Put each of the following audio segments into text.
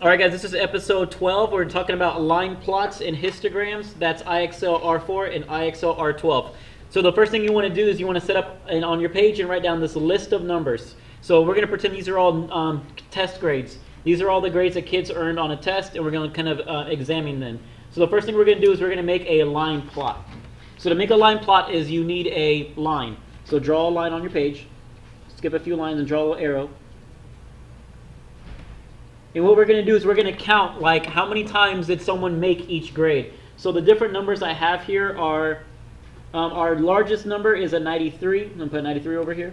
All right, guys, this is episode 12. We're talking about line plots and histograms. That's IXL R4 and IXL R12. So the first thing you want to do is you want to set up on your page and write down this list of numbers. So we're going to pretend these are all test grades. These are all the grades that kids earned on a test, and we're going to kind of examine them. So the first thing we're going to do is we're going to make a line plot. So to make a line plot is you need a line. So draw a line on your page. Skip a few lines and draw a little arrow. And what we're going to do is we're going to count, like, how many times did someone make each grade. So the different numbers I have here are, our largest number is a 93. I'm going to put 93 over here.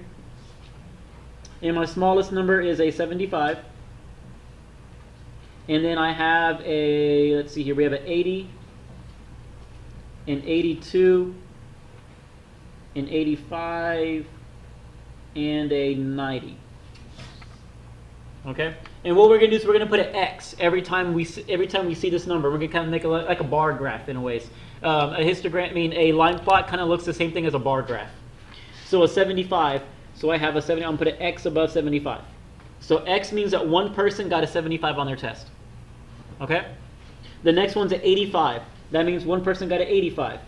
And my smallest number is a 75. And then I have a, let's see here, we have an 80, an 82, an 85, and a 90. Okay? And what we're going to do is we're going to put an X every time we see this number. We're going to kind of make it like a bar graph in a ways. A histogram, I mean, a line plot kind of looks the same thing as a bar graph. So a 75, so I have a 70, I'm going to put an X above 75. So X means that one person got a 75 on their test. Okay? The next one's an 85. That means one person got an 85.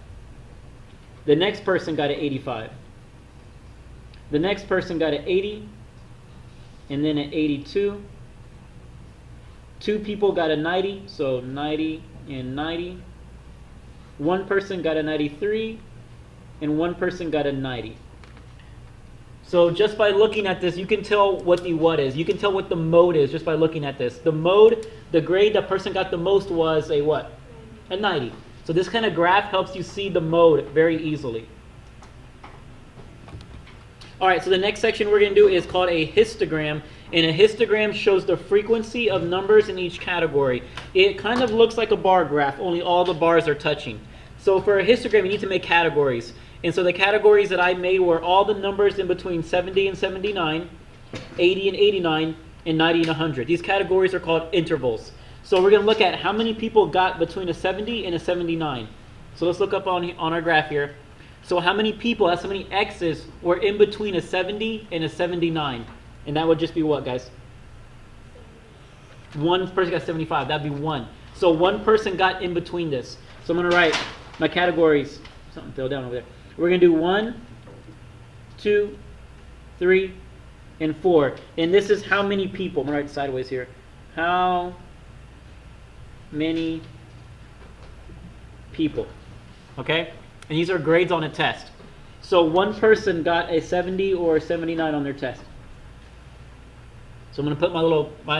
The next person got an 85. The next person got an 80. And then an 82. Two people got a 90, so 90 and 90. One person got a 93, and one person got a 90. So just by looking at this, you can tell what the what is. You can tell what the mode is just by looking at this. The mode, the grade that person got the most was a what? A 90. So this kind of graph helps you see the mode very easily. All right, so the next section we're going to do is called a histogram. And a histogram shows the frequency of numbers in each category. It kind of looks like a bar graph, only all the bars are touching. So for a histogram, you need to make categories. And so the categories that I made were all the numbers in between 70 and 79, 80 and 89, and 90 and 100. These categories are called intervals. So we're going to look at how many people got between a 70 and a 79. So let's look up on our graph here. So how many people, that's how many X's, were in between a 70 and a 79? And that would just be what, guys? One person got 75. That'd be one. So one person got in between this. So I'm going to write my categories. Something fell down over there. We're going to do 1, 2, 3, and 4. And this is how many people. I'm going to write sideways here. How many people? Okay? And these are grades on a test. So one person got a 70 or a 79 on their test. So I'm going to put my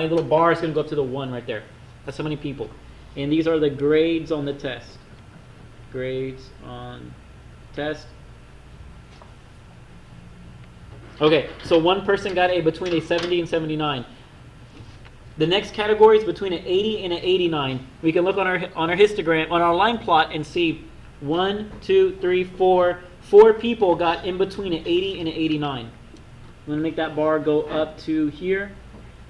little bar is going to go up to the 1 right there. That's how many people. And these are the grades on the test. Grades on test. Okay, so one person got between a 70 and 79. The next category is between an 80 and an 89. We can look on our histogram, on our line plot, and see 1, 2, 3, 4. 4 people got in between an 80 and an 89. I'm going to make that bar go up to here.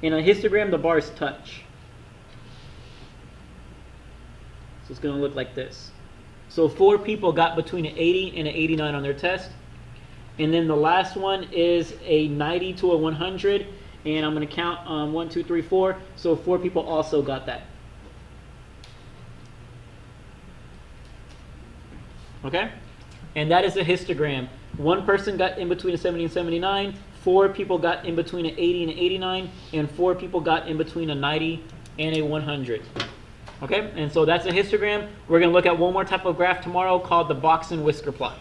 In a histogram, the bars touch. So it's going to look like this. So 4 people got between an 80 and an 89 on their test. And then the last one is a 90 to a 100. And I'm going to count 1, 2, 3, 4. So 4 people also got that. Okay? And that is a histogram. One person got in between a 70 and 79. 4 people got in between an 80 and an 89. And 4 people got in between a 90 and a 100. Okay? And so that's a histogram. We're going to look at one more type of graph tomorrow called the box and whisker plot.